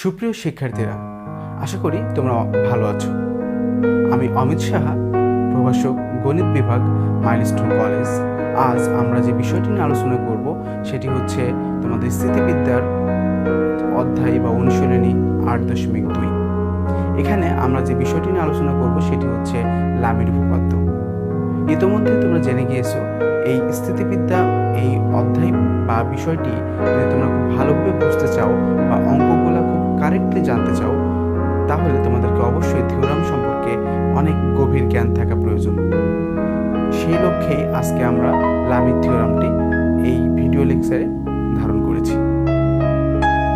সুপ্রিয় শিক্ষার্থীরা, আশা করি তোমরা ভালো আছো। আমি অমিত সাহা, প্রভাষক, গণিত বিভাগ, মাইলস্টোন কলেজ। আজ আমরা যে বিষয়টি নিয়ে আলোচনা করব সেটি হচ্ছে তোমাদের স্থিতিবিদ্যার অধ্যায় বা অনুশীলনী 8.2। এখানে আমরা যে বিষয়টি নিয়ে আলোচনা করব সেটি হচ্ছে লামির উপপাদ্য। ইতোমধ্যে তোমরা জেনে গিয়েছো এই স্থিতিবিদ্যা এই অধ্যায় বা বিষয়টি যদি তোমরা খুব ভালোভাবে বুঝতে চাও বা অঙ্কগুলো খুব কারেক্টলি জানতে চাও, তাহলে তোমাদেরকে অবশ্যই থিওরাম সম্পর্কে অনেক গভীর জ্ঞান থাকা প্রয়োজন। সেই লক্ষ্যেই আজকে আমরা লামির থিওরামটি এই ভিডিও লেকচারে ধারণ করেছি।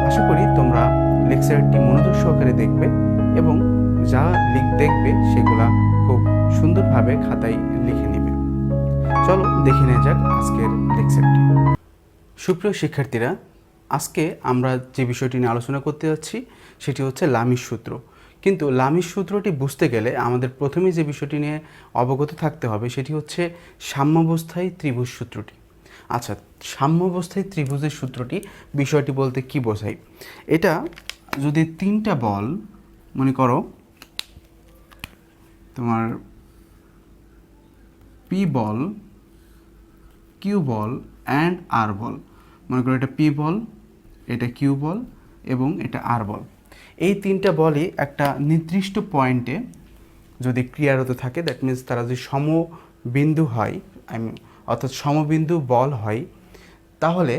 আশা করি তোমরা লেকচারটি মনোযোগ সহকারে দেখবে এবং যা দেখবে সেগুলা খুব সুন্দরভাবে খাতায় লিখে নেবে। চলো দেখে নেওয়া যাক আজকের লেকচারটি। সুপ্রিয় শিক্ষার্থীরা, আজকে আমরা যে বিষয়টি নিয়ে আলোচনা করতে যাচ্ছি সেটি হচ্ছে লামির সূত্র। কিন্তু লামির সূত্রটি বুঝতে গেলে আমাদের প্রথমে যে বিষয়টি নিয়ে অবগত থাকতে হবে সেটি হচ্ছে সাম্যাবস্থায় ত্রিভুজ সূত্রটি। আচ্ছা, সাম্যাবস্থায় ত্রিভুজের সূত্রটি বিষয়টি বলতে কি বোঝায়? এটা যদি তিনটা বল মনে করো, তোমার পি বল, কিউ বল অ্যান্ড আর বল, মনে করো এটা পি বল, এটা কিউ বল এবং এটা আর বল। এই তিনটা বলই একটা নির্দিষ্ট পয়েন্টে যদি ক্রিয়ারত থাকে, দ্যাট মিনস তারা যদি সমবিন্দু হয়, অর্থাৎ সমবিন্দু বল হয়, তাহলে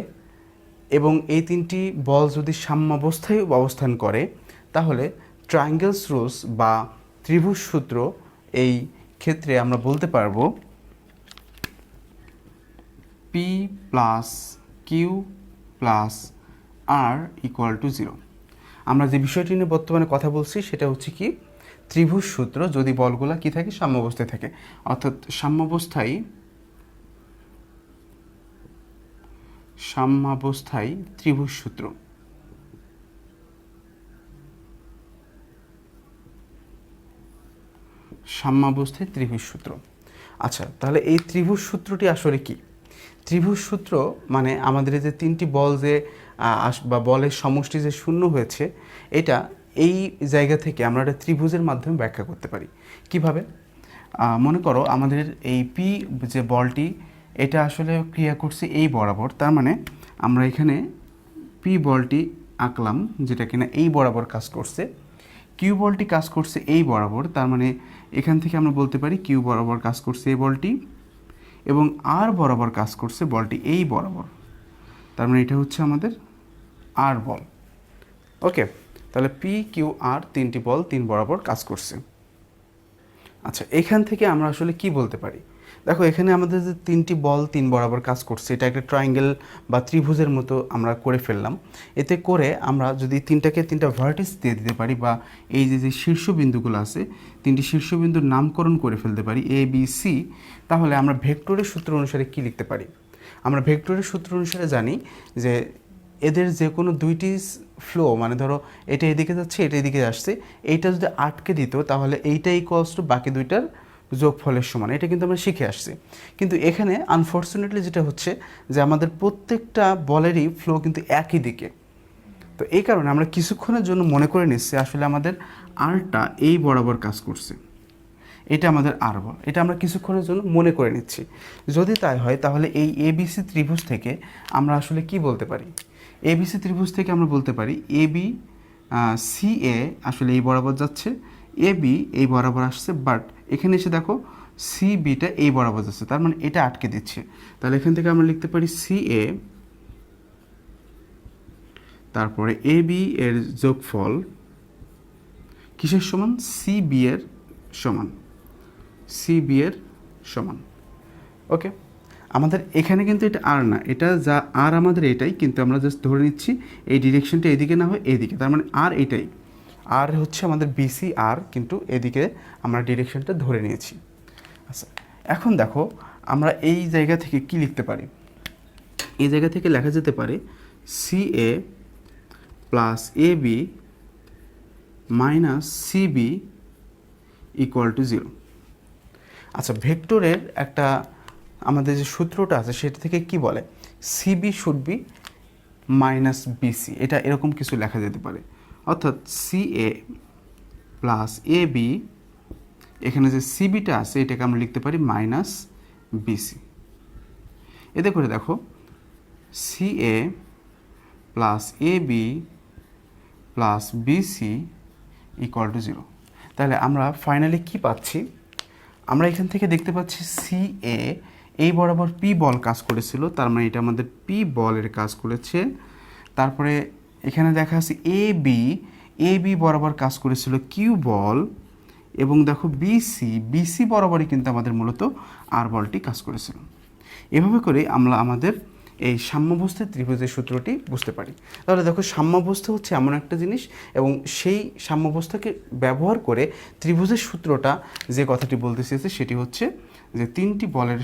এবং এই তিনটি বল যদি সাম্যাবস্থায় অবস্থান করে, তাহলে ট্রায়াঙ্গেলস রুলস বা ত্রিভুজ সূত্র এই ক্ষেত্রে আমরা বলতে পারবো P plus Q plus R equal to 0। আমরা যে বিষয়টি নিয়ে বর্তমানে কথা বলছি সেটা হচ্ছে কি, ত্রিভুজ সূত্র যদি বলগুলা কি থাকে, সাম্যাবস্থায় থাকে, অর্থাৎ সাম্যাবস্থায় ত্রিভুজ সূত্র। সাম্যাবস্থায় ত্রিভুজ সূত্র। আচ্ছা, তাহলে এই ত্রিভুজ সূত্রটি আসলে কি? ত্রিভুজ সূত্র মানে আমাদের যে তিনটি বল যে বা বলের সমষ্টি যে শূন্য হয়েছে, এটা এই জায়গা থেকে আমরা একটা ত্রিভুজের মাধ্যমে ব্যাখ্যা করতে পারি। কিভাবে? মনে করো আমাদের এই পি যে বলটি, এটা আসলে ক্রিয়া করছে এই বরাবর, তার মানে আমরা এখানে পি বলটি আঁকলাম যেটা কিনা এই বরাবর কাজ করছে। কিউ বলটি কাজ করছে এই বরাবর, তার মানে এখান থেকে আমরা বলতে পারি কিউ বরাবর কাজ করছে এই বলটি, এবং আর বরাবর কাজ করছে বলটি এই বরাবর, তার মানে এটা হচ্ছে আমাদের আর বল। ওকে, তাহলে পি কিউ আর তিনটি বল তিন বরাবর কাজ করছে। আচ্ছা, এখান থেকে আমরা আসলে কি বলতে পারি? দেখো, এখানে আমাদের যে তিনটি বল তিন বরাবর কাজ করছে, এটা একটা ট্রায়াঙ্গেল বা ত্রিভুজের মতো আমরা করে ফেললাম। এতে করে আমরা যদি তিনটা ভার্টিস দিয়ে দিতে পারি, বা এই যে শীর্ষবিন্দুগুলো আছে, তিনটি শীর্ষবিন্দুর নামকরণ করে ফেলতে পারি এ বি সি, তাহলে আমরা ভেক্টরের সূত্র অনুসারে কি লিখতে পারি? আমরা ভেক্টরের সূত্র অনুসারে জানি যে এদের যে কোনো দুইটি ফ্লো, মানে ধরো এটা এদিকে যাচ্ছে, এটা এদিকে আসছে, এইটা যদি আটকে দিত তাহলে এইটা ইকুয়ালস টু বাকি দুইটার যোগফলের সমান। এটা কিন্তু আমরা শিখে আসছি। কিন্তু এখানে আনফর্চুনেটলি যেটা হচ্ছে যে আমাদের প্রত্যেকটা বলেরই ফ্লো কিন্তু একই দিকে। তো এই কারণে আমরা কিছুক্ষণের জন্য মনে করে নিচ্ছি আসলে আমাদের আরটা এই বরাবর কাজ করছে, এটা আমাদের আর বল। এটা আমরা কিছুক্ষণের জন্য মনে করে নিচ্ছি। যদি তাই হয় তাহলে এই এবিসি ত্রিভুজ থেকে আমরা আসলে কি বলতে পারি? এবিসি ত্রিভুজ থেকে আমরা বলতে পারি এ বি সি এ আসলে এই বরাবর যাচ্ছে, এ বি এই বরাবর আসছে, বাট এখানে এসে দেখো সি বিটা এই বরাবর যাচ্ছে, তার মানে এটা আটকে দিচ্ছে। তাহলে এখান থেকে আমরা লিখতে পারি সি এ, তারপরে এ বি এর যোগফল কিসের সমান? সি বি এর সমান, সি বি এর সমান। ওকে, আমাদের এখানে কিন্তু এটা আর না, এটা যা আর আমাদের এটাই, কিন্তু আমরা জাস্ট ধরে নিচ্ছি এই ডিরেকশনটা এদিকে না হয় এদিকে, তার মানে আর এটাই, আর হচ্ছে আমাদের বিসি আর, কিন্তু এদিকে আমরা ডিরেকশনটা ধরে নিয়েছি। আচ্ছা, এখন দেখো আমরা এই জায়গা থেকে কি লিখতে পারি? এই জায়গা থেকে লেখা যেতে পারে C A plus A B minus C B equal to 0। আচ্ছা, ভেক্টরের একটা আমাদের যে সূত্রটা আছে সেটা থেকে কি বলে? CB should be minus BC, এটা এরকম কিছু লেখা যেতে পারে। অর্থাৎ C A plus A B, এখানে যে সিবিটা আছে এটাকে আমরা লিখতে পারি মাইনাস বিসি। এতে করে দেখো C A plus A B plus BC equal to 0। তাহলে আমরা ফাইনালি কি পাচ্ছি? আমরা এখান থেকে দেখতে পাচ্ছি সি এ এই বরাবর পি বল কাজ করেছিল, তার মানে এটা আমাদের পি বলের কাজ করেছে। তারপরে এখানে দেখা আছে এ বি বরাবর কাজ করেছিল কিউ বল, এবং দেখো বিসি বরাবরই কিন্তু আমাদের মূলত আর বলটি কাজ করেছিল। এভাবে করে আমরা আমাদের এই সাম্যাবস্থায় ত্রিভুজের সূত্রটি বুঝতে পারি। তাহলে দেখো সাম্যাবস্থা হচ্ছে এমন একটা জিনিস, এবং সেই সাম্যাবস্থাকে ব্যবহার করে ত্রিভুজের সূত্রটা যে কথাটি বলতে চেয়েছে সেটি হচ্ছে যে তিনটি বলের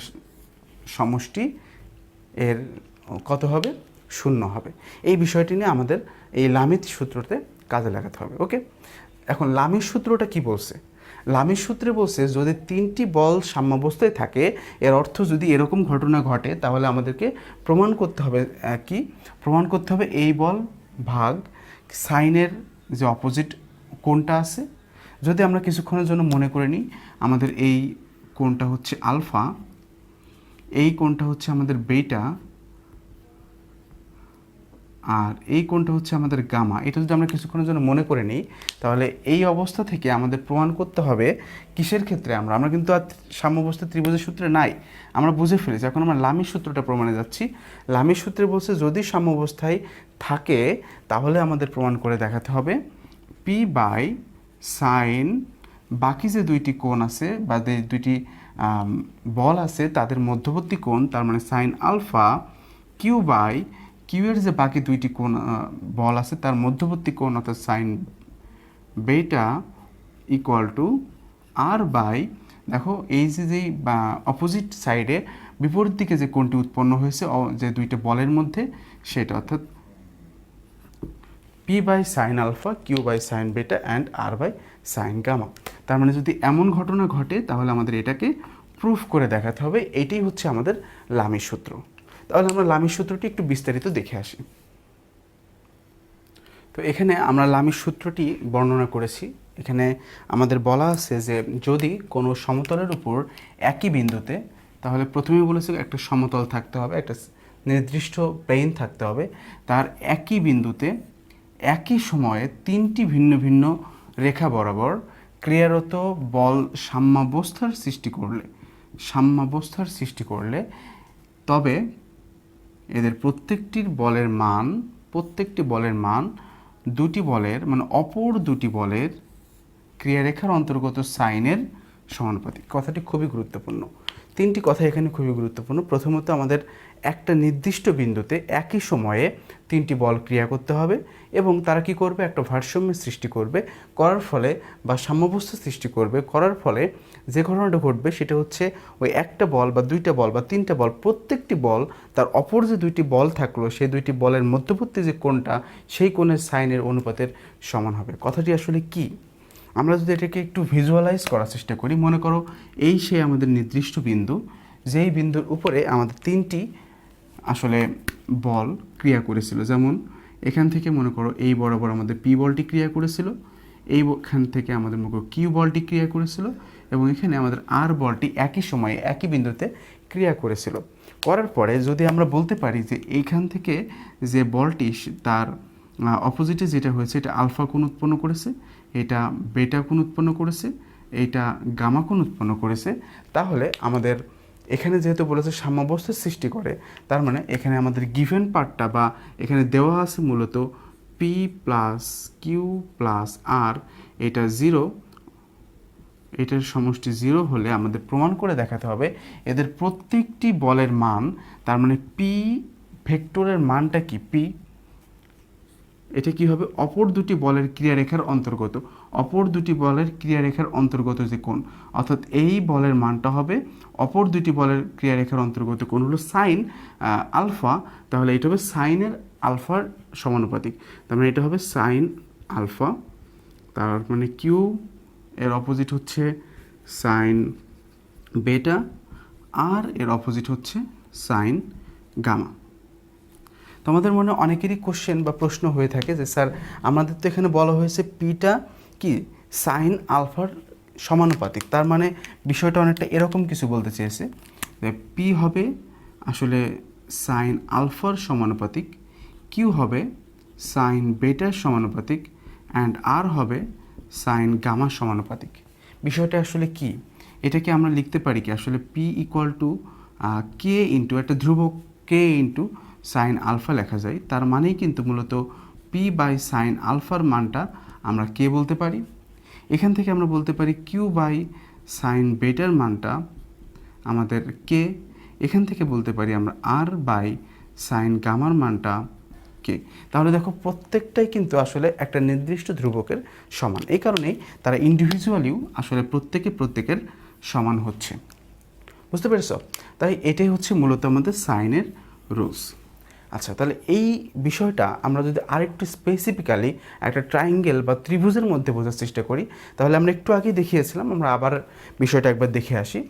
সমষ্টি এর কত হবে? 0 হবে। এই বিষয়টি নিয়ে আমাদের এই লামির সূত্রতে কাজে লাগাতে হবে। ওকে, এখন লামির সূত্রটা কি বলছে? লামির সূত্রে বলছে যদি তিনটি বল সাম্যাবস্থায় থাকে, এর অর্থ যদি এরকম ঘটনা ঘটে তাহলে আমাদেরকে প্রমাণ করতে হবে কি? প্রমাণ করতে হবে এই বল ভাগ সাইনের যে অপোজিট কোণটা আছে। যদি আমরা কিছুক্ষণের জন্য মনে করে নিই, আমাদের এই কোণটা হচ্ছে আলফা, এই কোণটা হচ্ছে আমাদের বেটা, আর এই কোণটা হচ্ছে আমাদের গামা। এটা যদি আমরা কিছুক্ষণের জন্য মনে করে নিই, তাহলে এই অবস্থা থেকে আমাদের প্রমাণ করতে হবে কিসের ক্ষেত্রে আমরা কিন্তু আর সাম্যাবস্থা ত্রিভুজের সূত্রে নাই, আমরা বুঝে ফেলেছি। এখন আমরা লামির সূত্রটা প্রমাণে যাচ্ছি। লামির সূত্রে বলছে যদি সাম্যাবস্থায় থাকে তাহলে আমাদের প্রমাণ করে দেখাতে হবে পি বাই সাইন বাকি যে দুইটি কোণ আছে বা যে দুইটি বল আছে তাদের মধ্যবর্তী কোণ, তার মানে সাইন আলফা কিউ বাই কিউয়ের যে বাকি দুইটি কোণ বল আছে তার মধ্যবর্তী কোণ অর্থাৎ সাইন বেটা ইকুয়াল টু আর বাই, দেখো এই যে অপোজিট সাইডে বিপরীত দিকে যে কোণটি উৎপন্ন হয়েছে যে দুইটা বলের মধ্যে সেটা, অর্থাৎ P by sine alpha Q by sine beta and R by sine gamma. তার মানে যদি এমন ঘটনা ঘটে তাহলে আমাদের এটাকে প্রুফ করে দেখাতে হবে। এটাই হচ্ছে আমাদের লামির সূত্র। তাহলে আমরা লামির সূত্রটি একটু বিস্তারিত দেখে আসি। তো এখানে আমরা লামির সূত্রটি বর্ণনা করেছি। এখানে আমাদের বলা আছে যে যদি কোনো সমতলের উপর একই বিন্দুতে, তাহলে প্রথমেই বলেছে একটা সমতল থাকতে হবে, একটা নির্দিষ্ট প্লেন থাকতে হবে, তার একই বিন্দুতে একই সময়ে তিনটি ভিন্ন ভিন্ন রেখা বরাবর ক্রিয়ারত বল সাম্যাবস্থার সৃষ্টি করলে তবে এদের প্রত্যেকটি বলের মান দুটি বলের মানে অপর দুটি বলের ক্রিয়ারেখার অন্তর্গত সাইনের সমানুপাতিক। কথাটি খুবই গুরুত্বপূর্ণ। তিনটি কথা এখানে খুবই গুরুত্বপূর্ণ। প্রথমত আমাদের একটা নির্দিষ্ট বিন্দুতে একই সময়ে তিনটি বল ক্রিয়া করতে হবে এবং তারা কি করবে? একটা ভারসাম্যের সৃষ্টি করবে, করার ফলে বা সাম্যাবস্থা সৃষ্টি করবে, করার ফলে যে ঘটনাটা ঘটবে সেটা হচ্ছে ওই একটা বল বা দুইটা বল বা তিনটা বল, প্রত্যেকটি বল তার অপর যে দুইটি বল থাকলো সেই দুইটি বলের মধ্যবর্তী যে কোণটা সেই কোণের সাইনের অনুপাতের সমান হবে। কথাটি আসলে কি? আমরা যদি এটাকে একটু ভিজুয়ালাইজ করার চেষ্টা করি, মনে করো এই সেই আমাদের নির্দিষ্ট বিন্দু, যেই বিন্দুর উপরে আমাদের তিনটি আসলে বল ক্রিয়া করেছিল। যেমন এখান থেকে মনে করো এই বরাবর আমাদের পি বলটি ক্রিয়া করেছিল, এইখান থেকে আমাদের মনে করো কিউ বলটি ক্রিয়া করেছিল, এবং এখানে আমাদের আর বলটি একই সময়ে একই বিন্দুতে ক্রিয়া করেছিল। করার পরে যদি আমরা বলতে পারি যে এইখান থেকে যে বলটি তার অপোজিটে যেটা হয়েছে এটা আলফা কোণ উৎপন্ন করেছে, এটা বেটা কোণ উৎপন্ন করেছে, এইটা গামা কোণ উৎপন্ন করেছে, তাহলে আমাদের এখানে যেহেতু বলেছে সাম্যাবস্থার সৃষ্টি করে, তার মানে এখানে আমাদের গিভেন পার্টটা বা এখানে দেওয়া আছে মূলত পি প্লাস কিউ প্লাস আর, এটা 0, এটার সমষ্টি 0 হলে আমাদের প্রমাণ করে দেখাতে হবে এদের প্রত্যেকটি বলের মান, তার মানে পি ভেক্টরের মানটা কি? পি এটা কি হবে? অপর দুটি বলের ক্রিয়ারেখার অন্তর্গত, অপর দুটি বলের ক্রিয়ারেখার অন্তর্গত যে কোণ, অর্থাৎ এই বলের মানটা হবে অপর দুটি বলের ক্রিয়ারেখার অন্তর্গত কোণ হলো সাইন আলফা, তাহলে এটা হবে সাইনের আলফার সমানুপাতিক। তার মানে এটা হবে সাইন আলফা, তার মানে কিউ এর অপোজিট হচ্ছে সাইন বেটা, আর এর অপোজিট হচ্ছে সাইন গামা। তো আমাদের মনে অনেকেরই কোশ্চেন বা প্রশ্ন হয়ে থাকে যে স্যার আমাদের তো এখানে বলা হয়েছে পিটা কি সাইন আলফার সমানুপাতিক, তার মানে বিষয়টা অনেকটা এরকম কিছু বলতে চেয়েছে যে পি হবে আসলে সাইন আলফার সমানুপাতিক, কিউ হবে সাইন বেটার সমানুপাতিক, অ্যান্ড আর হবে সাইন গামার সমানুপাতিক। বিষয়টা আসলে কি, এটাকে আমরা লিখতে পারি কি আসলে P equal to K into একটা ধ্রুবক কে ইন্টু সাইন আলফা লেখা যায়, তার মানেই কিন্তু মূলত পি বাই সাইন আলফার মানটা আমরা কে বলতে পারি। এখান থেকে আমরা বলতে পারি কিউ বাই সাইন বেটার মানটা আমাদের কে, এখান থেকে বলতে পারি আমরা আর বাই সাইন গামার মানটা কে। তাহলে দেখো প্রত্যেকটাই কিন্তু আসলে একটা নির্দিষ্ট ধ্রুবকের সমান, এই কারণেই তারা ইন্ডিভিজুয়ালিও আসলে প্রত্যেকের সমান হচ্ছে। বুঝতে পেরেছ? তাই এটাই হচ্ছে মূলত আমাদের সাইনের রুলস। আচ্ছা, তাহলে এই বিষয়টা আমরা যদি আরেকটু স্পেসিফিক্যালি একটা ট্রায়াঙ্গেল বা ত্রিভুজের মধ্যে বোঝার চেষ্টা করি, তাহলে আমরা একটু আগেই দেখিয়েছিলাম, আমরা আবার বিষয়টা একবার দেখে আসি।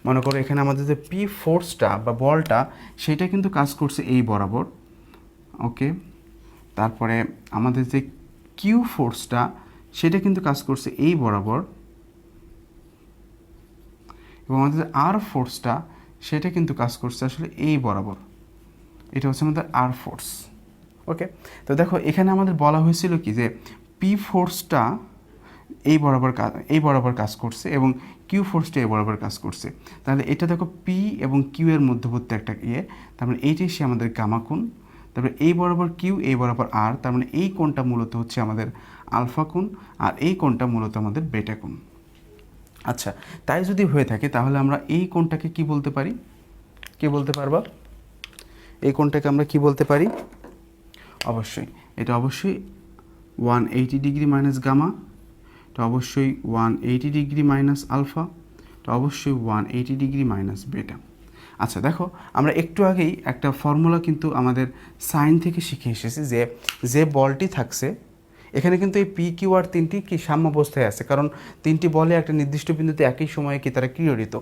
মনে করো এখানে আমাদের যে পি ফোর্সটা বা বলটা সেটা কিন্তু কাজ করছে এই বরাবর, ওকে। তারপরে আমাদের যে কিউ ফোর্সটা সেটা কিন্তু কাজ করছে এই বরাবর, এবং আমাদের যে আর ফোর্সটা সেটা কিন্তু কাজ করছে আসলে এই বরাবর। এটা হচ্ছে আমাদের আর ফোর্স, ওকে। তো দেখো এখানে আমাদের বলা হয়েছিল কি যে পি ফোর্সটা এই বরাবর কাজ করছে এবং কিউ ফোর্সটা এই বরাবর কাজ করছে। তাহলে এটা দেখো পি এবং কিউ এর মধ্যবর্তী একটা তার মানে এইটাই সে আমাদের গামা কোণ। তারপরে এই বরাবর কিউ, এই বরাবর আর, তার মানে এই কোণটা মূলত হচ্ছে আমাদের আলফা কোণ, আর এই কোণটা মূলত আমাদের বেটা কোণ। আচ্ছা, তাই যদি হয়ে থাকে তাহলে আমরা এই কোণটাকে কি বলতে পারি? কে বলতে পারবা? এই কোণটাকে আমরা কি বলতে পারি? অবশ্যই এটা অবশ্যই 180 ডিগ্রি মাইনাস গামা, এটা অবশ্যই 180 ডিগ্রি মাইনাস আলফা, এটা অবশ্যই 180 ডিগ্রি মাইনাস বেটা। আচ্ছা দেখো, আমরা একটু আগেই একটা ফর্মুলা কিন্তু আমাদের সাইন থেকে শিখে এসেছি যে বলটি থাকছে এখানে কিন্তু এই পি কিউ আর তিনটি কি সাম্যাবস্থায় আছে, কারণ তিনটি বলে একটা নির্দিষ্ট বিন্দুতে একই সময়ে কি তারা ক্রিয়ারিত,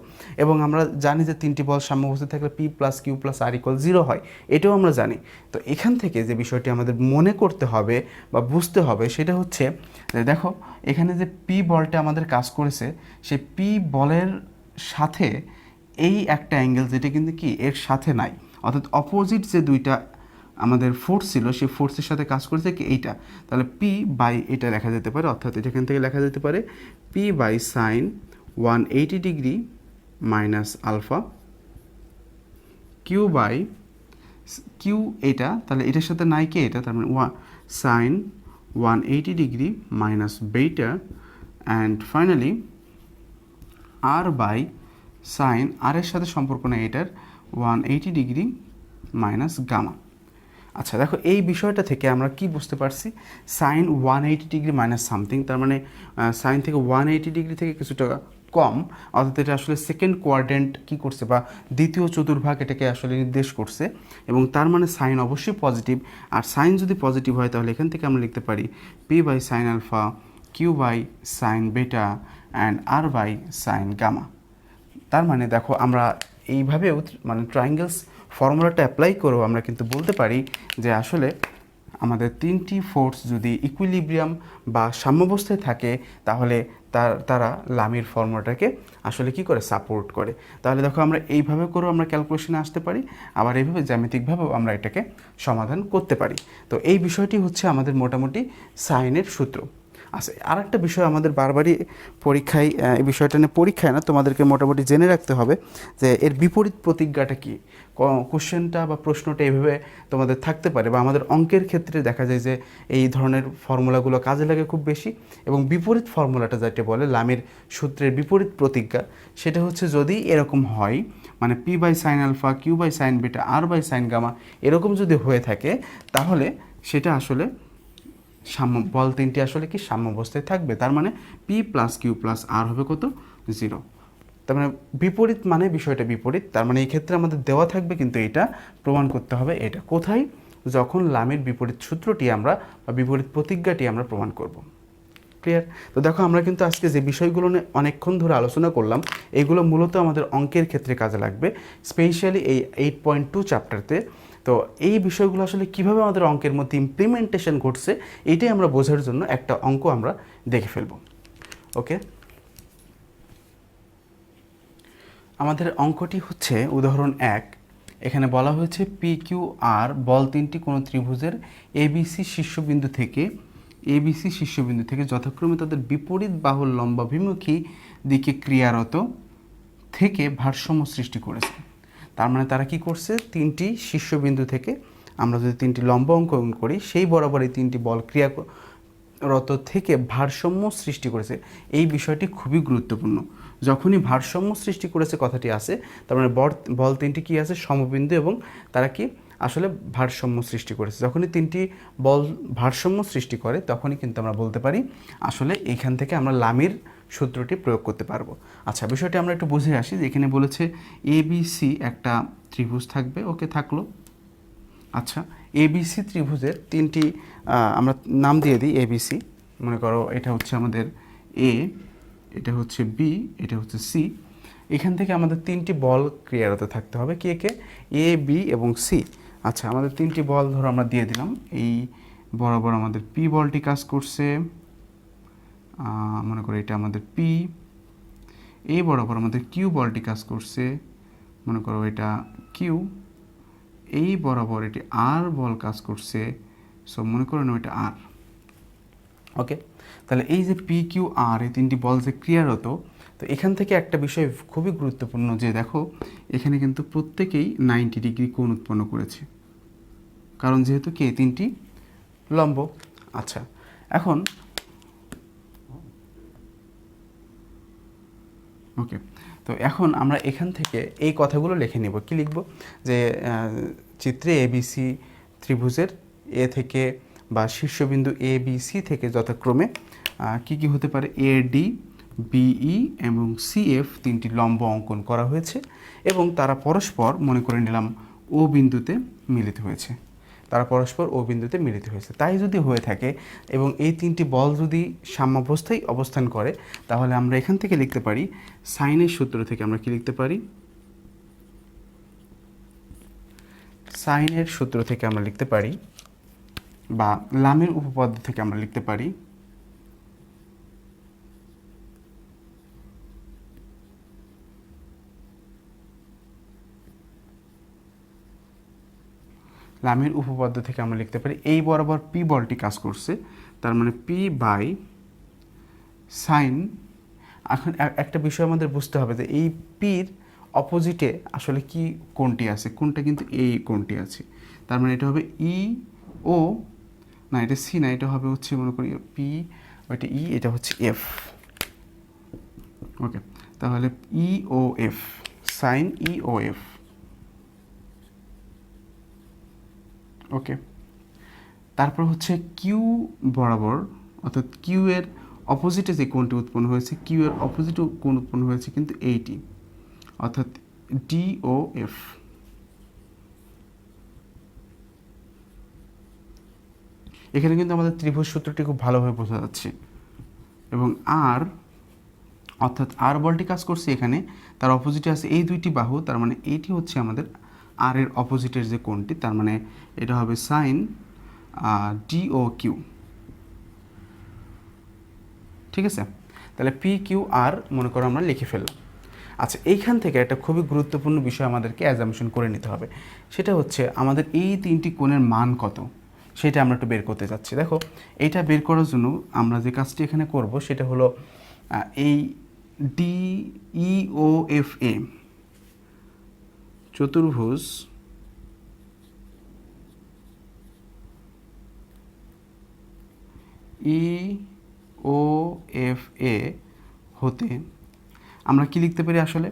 এবং আমরা জানি যে তিনটি বল সাম্যাবস্থায় থাকলে P plus Q plus R equal 0 হয়, এটাও আমরা জানি। তো এখান থেকে যে বিষয়টি আমাদের মনে করতে হবে বা বুঝতে হবে সেটা হচ্ছে দেখো এখানে যে পি বলটা আমাদের কাজ করেছে, সেই পি বলের সাথে এই একটা অ্যাঙ্গেল যেটা কিন্তু কি এর সাথে নাই, অর্থাৎ অপোজিট যে দুইটা আমাদের ফোর্স ছিল সেই ফোর্সের সাথে কাজ করেছে কি এইটা, তাহলে পি বাই এটা লেখা যেতে পারে, অর্থাৎ এখান থেকে লেখা যেতে পারে P by sine 180 degree minus alpha Q by Q এটা, তাহলে এটার সাথে নাই কে এটা, তার মানে sine 180 degree minus beta, and finally R by sine R এর সাথে সম্পর্ক নেই এটার 180 ডিগ্রি মাইনাস গামা। আচ্ছা দেখো এই বিষয়টা থেকে আমরা কি বুঝতে পারছি, সাইন 180 ডিগ্রি মাইনাস সামথিং, তার মানে সাইন থেকে 180 ডিগ্রি থেকে কিছুটা কম, অর্থাৎ এটা আসলে সেকেন্ড কোয়াড্রেন্ট কি করছে বা দ্বিতীয় চতুর্ভাগ এটাকে আসলে নির্দেশ করছে, এবং তার মানে সাইন অবশ্যই পজিটিভ। আর সাইন যদি পজিটিভ হয় তাহলে এখান থেকে আমরা লিখতে পারি P by sine alpha Q by sine beta and R by sine gamma. তার মানে দেখো আমরা এইভাবেও মানে ট্রায়াঙ্গেলস ফর্মুলাটা অ্যাপ্লাই করেও আমরা কিন্তু বলতে পারি যে আসলে আমাদের তিনটি ফোর্স যদি ইকুইলিব্রিয়াম বা সাম্যাবস্থায় থাকে তাহলে তারা লামির ফর্মুলাটাকে আসলে কি করে সাপোর্ট করে। তাহলে দেখো আমরা এইভাবে করেও আমরা ক্যালকুলেশনে আসতে পারি, আবার এইভাবে জ্যামিতিকভাবেও আমরা এটাকে সমাধান করতে পারি। তো এই বিষয়টি হচ্ছে আমাদের মোটামুটি সাইনের সূত্র। আচ্ছা আরেকটা বিষয় আমাদের বারবারই পরীক্ষায় এই বিষয়টা নিয়ে পরীক্ষায় না তোমাদেরকে মোটামুটি জেনে রাখতে হবে যে এর বিপরীত প্রতিজ্ঞাটা কী। কোশ্চেনটা বা প্রশ্নটা এইভাবে তোমাদের থাকতে পারে, বা আমাদের অঙ্কের ক্ষেত্রে দেখা যায় যে এই ধরনের ফর্মুলাগুলো কাজে লাগে খুব বেশি, এবং বিপরীত ফর্মুলাটা যেটা বলে লামির সূত্রের বিপরীত প্রতিজ্ঞা, সেটা হচ্ছে যদি এরকম হয় মানে P by sine alpha Q by sine beta R by sine gamma এরকম যদি হয়ে থাকে তাহলে সেটা আসলে বল তিনটি আসলে কি সাম্যাবস্থায় থাকবে, তার মানে পি প্লাস কিউ প্লাস আর হবে কত 0। তার মানে বিপরীত মানে বিষয়টা বিপরীত, তার মানে এই ক্ষেত্রে আমাদের দেওয়া থাকবে কিন্তু এটা প্রমাণ করতে হবে এটা কোথায়, যখন লামের বিপরীত সূত্রটি আমরা বা বিপরীত প্রতিজ্ঞাটি আমরা প্রমাণ করব। ক্লিয়ার? তো দেখো আমরা কিন্তু আজকে যে বিষয়গুলো নিয়ে অনেকক্ষণ ধরে আলোচনা করলাম এগুলো মূলত আমাদের অঙ্কের ক্ষেত্রে কাজে লাগবে, স্পেশালি এই 8.2 চ্যাপ্টারতে তো এই বিষয়গুলো আসলে কিভাবে আমাদের অঙ্কের মধ্যে ইমপ্লিমেন্টেশন ঘটছে এইটাই আমরা বোঝার জন্য একটা অঙ্ক আমরা দেখে ফেলব। ওকে, আমাদের অঙ্কটি হচ্ছে উদাহরণ 1। এখানে বলা হয়েছে পি কিউ আর বল তিনটি কোনো ত্রিভুজের এবিসি শীর্ষবিন্দু থেকে যথাক্রমে তাদের বিপরীত বাহুর লম্বাভিমুখী দিকে ক্রিয়ারত থেকে ভারসাম্য সৃষ্টি করেছে। তার মানে তারা কি করছে, তিনটি শীর্ষবিন্দু থেকে আমরা যদি তিনটি লম্ব অঙ্কন করি সেই বরাবর এই তিনটি বল ক্রিয়ারত থেকে ভারসাম্য সৃষ্টি করেছে। এই বিষয়টি খুবই গুরুত্বপূর্ণ। যখনই ভারসাম্য সৃষ্টি করেছে কথাটি আসে, তার মানে বল তিনটি কি আছে, সমবিন্দু, এবং তারা কি আসলে ভারসাম্য সৃষ্টি করেছে। যখনই তিনটি বল ভারসাম্য সৃষ্টি করে তখনই কিন্তু আমরা বলতে পারি আসলে এইখান থেকে আমরা লামির সূত্রটি প্রয়োগ করতে পারবো। আচ্ছা, বিষয়টি আমরা একটু বুঝে আসি যে এখানে বলেছে এবিসি একটা ত্রিভুজ থাকবে। ওকে, থাকলো। আচ্ছা, এবিসি ত্রিভুজের তিনটি আমরা নাম দিয়ে দিই এবিসি। মনে করো এটা হচ্ছে আমাদের এ, এটা হচ্ছে বি, এটা হচ্ছে সি। এখান থেকে আমাদের তিনটি বল ক্রিয়ারত থাকতে হবে, কে কে, এ, বি এবং সি। আচ্ছা, আমাদের তিনটি বল ধরো আমরা দিয়ে দিলাম। এই বরাবর আমাদের পি বলটি কাজ করছে, মনে করো এটা আমাদের পি। এই বরাবর আমাদের কিউ বলটি কাজ করছে, মনে করো এটা কিউ। এই বরাবর এটি আর বল কাজ করছে, সো মনে করো না এটা আর। ওকে, তাহলে এই যে পি কিউ আর এই তিনটি বল যে ক্রিয়ারত, তো এখান থেকে একটা বিষয় খুবই গুরুত্বপূর্ণ যে দেখো এখানে কিন্তু প্রত্যেকেই 90 ডিগ্রি কোণ উৎপন্ন করেছে, কারণ যেহেতু কে তিনটি লম্ব। আচ্ছা, এখন ওকে, তো এখন আমরা এখান থেকে এই কথাগুলো লিখে নেব। কি লিখব, যে চিত্রে এবিসি ত্রিভুজের এ থেকে বা শীর্ষবিন্দু এ বি সি থেকে যথাক্রমে কি কি হতে পারে, এ ডি, বিই এবং সিএফ তিনটি লম্ব অঙ্কন করা হয়েছে এবং তারা পরস্পর মনে করে নিলাম ও বিন্দুতে মিলিত হয়েছে। তারা পরস্পর ও বিন্দুতে মিলিত হয়েছে। তাই যদি হয়ে থাকে এবং এই তিনটি বল যদি সাম্যাবস্থায় অবস্থান করে, তাহলে আমরা এখান থেকে লিখতে পারি সাইনের সূত্র থেকে আমরা কি লিখতে পারি, সাইনের সূত্র থেকে আমরা লিখতে পারি, বা লামের উপপাদ্য থেকে আমরা লিখতে পারি লামের উপপাদ্য থেকে আমরা লিখতে পারি এই বরাবর পি বলটি কাজ করছে, তার মানে পি বাই সাইন। এখন একটা বিষয় আমাদের বুঝতে হবে যে এই পির অপোজিটে আসলে কি কোণটি আছে, কোণটা কিন্তু এই কোণটি আছে। তার মানে এটা হবে ই ও, না এটা সি না, এটা হবে হচ্ছে মনে করি পি, ওইটা ই, এটা হচ্ছে এফ। ওকে, তাহলে ই ও এফ, সাইন ই ও এফ। ওকে, তারপর হচ্ছে কিউ বরাবর, অর্থাৎ কিউ এর অপোজিটে যে কোণটি উৎপন্ন হয়েছে, কিউ এর অপোজিটে কোণ উৎপন্ন হয়েছে কিন্তু এইটি, অর্থাৎ ডি ও এফ। এখানে কিন্তু আমাদের ত্রিভুজ সূত্রটি খুব ভালোভাবে বোঝা যাচ্ছে। এবং আর, অর্থাৎ আর বলটি কাজ করছে এখানে, তার অপোজিটে আছে এই দুইটি বাহু, তার মানে এইটি হচ্ছে আমাদের আর এর অপোজিটের যে কোণটি, তার মানে এটা হবে সাইন ডি ও কিউ। ঠিক আছে, তাহলে পি কিউ আর মনে করো আমরা লিখে ফেললাম। আচ্ছা, এইখান থেকে একটা খুবই গুরুত্বপূর্ণ বিষয় আমাদেরকে অ্যাজাম্পশন করে নিতে হবে, সেটা হচ্ছে আমাদের এই তিনটি কোণের মান কত, সেটা আমরা একটু বের করতে চাচ্ছি। দেখো, এইটা বের করার জন্য আমরা যে কাজটি এখানে করব সেটা হলো এই ডি ই ও এফ এ চতুর্ভুজ ই ও এফ এ হতে আমরা কি লিখতে পারি, আসলে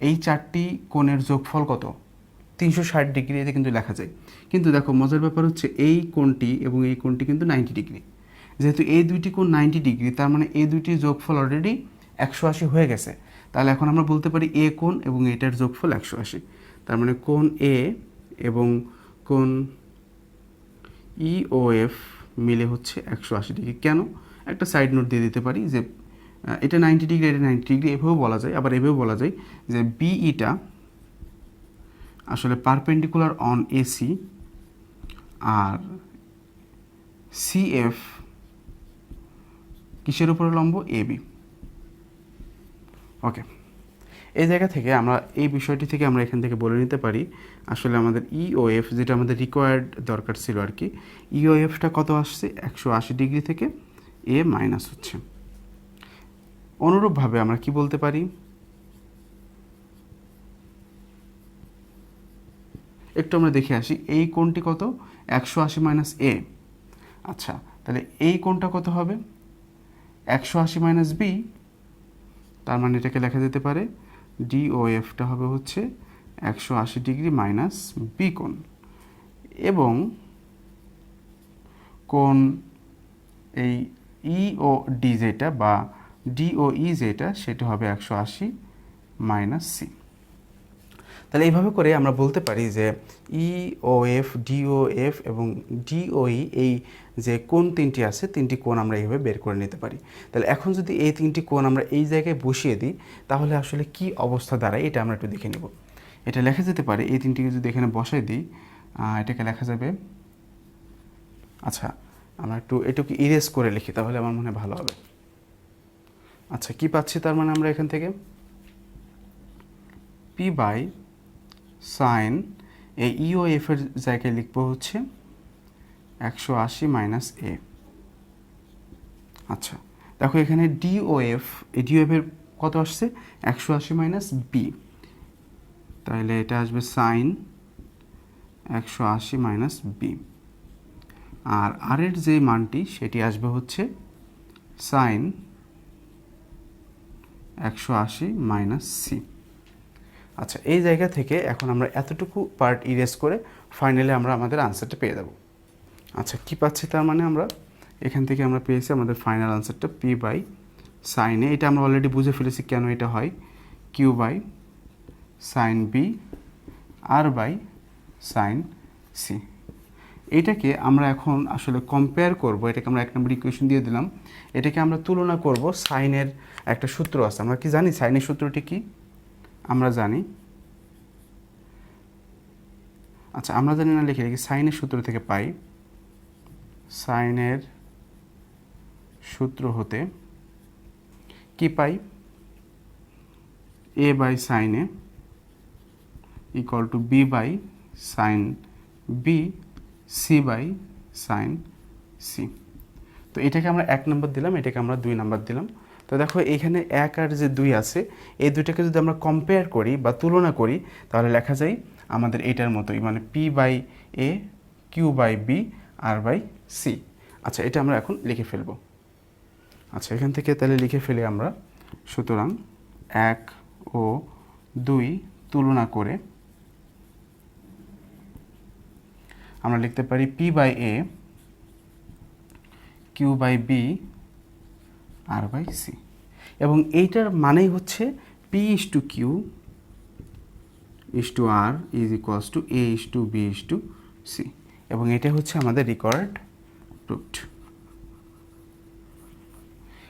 এই চারটি কোণের যোগফল কত, 360 ডিগ্রি, এতে কিন্তু লেখা যায়। কিন্তু দেখো মজার ব্যাপার হচ্ছে এই কোণটি এবং এই কোণটি কিন্তু 90 ডিগ্রি। যেহেতু এই দুইটি কোণ 90 ডিগ্রি, তার মানে এই দুইটি যোগফল অলরেডি 180 হয়ে গেছে। তাহলে এখন আমরা বলতে পারি এ কোণ এবং এটার যোগফল 180। তার মানে কোণ এ এবং কোণ ই ও এফ মিলে হচ্ছে 180 ডিগ্রি। কেন, একটা সাইড নোট দিয়ে দিতে পারি যে এটা 90 ডিগ্রি, এটা 90 ডিগ্রি, এভাবেও বলা যায়। আবার এভাবেও বলা যায় যে বিইটা আসলে পারপেন্ডিকুলার অন এসি আর সিএফ কিসের উপরে লম্ব? এবি। ওকে, এই জায়গা থেকে আমরা এই বিষয়টি থেকে আমরা এখান থেকে বলে নিতে পারি আসলে আমাদের ইওএফ যেটা আমাদের রিকোয়ার্ড দরকার ছিল আর কি, ইওএফটা কত আসছে? 180 ডিগ্রি থেকে এ মাইনাস হচ্ছে। অনুরূপভাবে আমরা কি বলতে পারি? একটু আমরা দেখে আসি, এই কোণটি কত? 180 মাইনাস এ। আচ্ছা, তাহলে এই কোণটা কত হবে? 180 মাইনাস বি। তার মানে এটাকে লেখা যেতে পারে ডিওএফটা হবে হচ্ছে 180 ডিগ্রি মাইনাস বি কোণ, এবং কোণ এই ই ও ডি যেটা বা ডিওই যেটা সেটা হবে 180 মাইনাস সি। তাহলে এইভাবে করে আমরা বলতে পারি যে ইওএফ, ডিওএফ এবং ডিওই এই যে কোণ তিনটি আছে, তিনটি কোণ আমরা এইভাবে বের করে নিতে পারি। তাহলে এখন যদি এই তিনটি কোণ আমরা এই জায়গায় বসিয়ে দিই তাহলে আসলে কি অবস্থা দাঁড়ায় এটা আমরা একটু দেখে নেব। এটা লেখা যেতে পারে, এই তিনটিকে যদি এখানে বসাই দিই এটাকে লেখা যাবে, আচ্ছা আমরা একটু এটুকু ইরেজ করে লিখি তাহলে আমার মনে হয় ভালো হবে। আচ্ছা, কি পাচ্ছি তার মানে আমরা এখান থেকে পি বাই সাইন এই ইওএফ এর জায়গায় লিখবো হচ্ছে 180 মাইনাস এ। আচ্ছা, দেখো এখানে ডিওএফ, এই ডিওএফ এর কত আসছে? 180 মাইনাস বি, তাহলে এটা আসবে সাইন 180 মাইনাস বি। আর আর এর যে মানটি সেটি আসবে হচ্ছে সাইন 180 মাইনাস সি। আচ্ছা, এই জায়গা থেকে এখন আমরা এতটুকু পার্ট ইরেজ করে ফাইনালি আমরা আমাদের আনসারটা পেয়ে যাব। আচ্ছা, কি পাচ্ছি তার মানে আমরা এখান থেকে আমরা পেয়েছি আমাদের ফাইনাল আনসারটা পি বাই সাইন এ। এটা আমরা অলরেডি বুঝে ফেলেছি কেন এটা হয়, Q by sine B R by sine C. এটাকে আমরা এখন আসলে কম্পেয়ার করব, এটাকে আমরা 1 নম্বর ইকুয়েশন দিয়ে দিলাম, এটাকে আমরা তুলনা করব সাইনের একটা সূত্র আছে। আমরা কি জানি সাইনের সূত্রটি কি? আমরা জানি, আচ্ছা আমরা জানি না, লিখে রাখি সাইনের সূত্র থেকে পাই, সাইনের সূত্র হতে কি পাই? A by sine A equal to B by sine B C by sine C. তো এটাকে আমরা 1 নম্বর দিলাম, এটাকে আমরা 2 নম্বর দিলাম। তো দেখো এইখানে 1 আর যে 2 আছে, এই দুইটাকে যদি আমরা কম্পেয়ার করি বা তুলনা করি তাহলে লেখা যায় আমাদের এটার মতোই, মানে P by A Q by B R by C. আচ্ছা, এটা আমরা এখন লিখে ফেলবো। আচ্ছা, এখান থেকে তাহলে লিখে ফেলি আমরা, সুতরাং 1 ও 2 তুলনা করে আমরা লিখতে পারি P by A Q by B R by C, এবং এইটার মানেই হচ্ছে P is to Q is to R is equals to A is to B is to C, এবং এটা হচ্ছে আমাদের রিকোয়ার্ড রুট।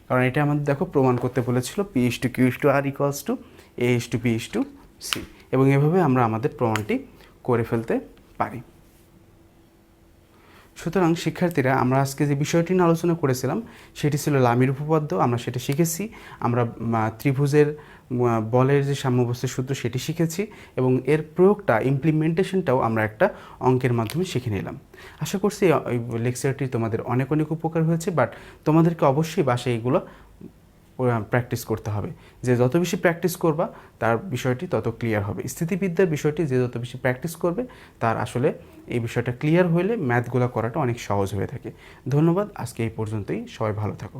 কারণ এটা আমাদের দেখো প্রমাণ করতে বলেছিল P is to Q is to R equals to A is to B is to C, এবং এভাবে আমরা আমাদের প্রমাণটি করে ফেলতে পারি। সুতরাং শিক্ষার্থীরা, আমরা আজকে যে বিষয়টি নিয়ে আলোচনা করেছিলাম সেটি ছিল লামির উপপাদ্য। আমরা সেটা শিখেছি, আমরা ত্রিভুজের বলের যে সাম্যাবস্থার সূত্র সেটি শিখেছি, এবং এর প্রয়োগটা, ইমপ্লিমেন্টেশনটাও আমরা একটা অঙ্কের মাধ্যমে শিখে নিলাম। আশা করছি এই লেকচারটি তোমাদের অনেক অনেক উপকার হয়েছে, বাট তোমাদেরকে অবশ্যই বাসায় এগুলো প্র্যাকটিস করতে হবে। যে যত বেশি প্র্যাকটিস করবা তার বিষয়টি তত ক্লিয়ার হবে। স্থিতিবিদ্যার বিষয়টি যে যত বেশি প্র্যাকটিস করবে তার আসলে এই বিষয়টা ক্লিয়ার হলে ম্যাথগুলো করাটা অনেক সহজ হয়ে থাকে। ধন্যবাদ, আজকে এই পর্যন্তই, সবাই ভালো থাকো।